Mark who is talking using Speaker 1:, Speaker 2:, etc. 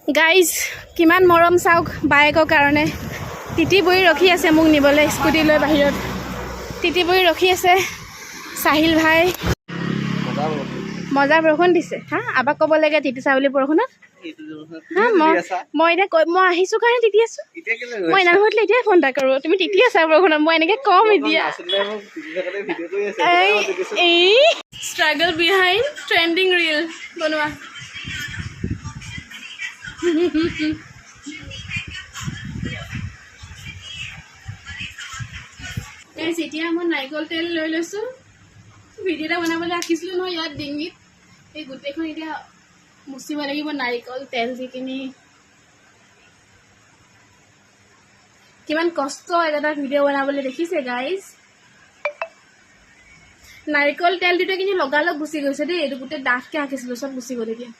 Speaker 1: guys কিমান মৰম চাওক বাইকৰ কাৰণে তিতি বহি ৰখি আছে মোক নিবলৈ স্কুটি লৈ বাহিৰত তিতি বহি ৰখি আছে সাহিল ভাই মজা বৰষুণ দিছে হা আবাক ক'ব লাগে তিতি চা বুলি বৰষুণত হা মই এতিয়া মই আহিছোঁ কাৰণে তিতি আছোঁ মই এনে নহ'লে এতিয়াই ফোন এটা কৰোঁ তুমি তিতি আছা বৰষুণত মই এনেকৈ কম এতিয়া এই ষ্ট্ৰাগল বিহাইণ্ড ট্ৰেণ্ডিং ৰিল বনোৱা এতিয়া মই নাৰিকল তেল লৈ লৈছোঁ ভিডিঅ' এটা বনাবলৈ ৰাখিছিলোঁ নহয় ইয়াত ডিঙিত এই গোটেইখন এতিয়া মুচিব লাগিব নাৰিকল তেল দি কিনি কিমান কষ্ট এটা ভিডিঅ' বনাবলৈ দেখিছে গাইজ নাৰিকল তেল দিওঁতে কিন্তু লগালগ গুচি গৈছে দেই এইটো গোটেই ডাঠকৈ আঁকিছিলোঁ চব গুচি গ'ল এতিয়া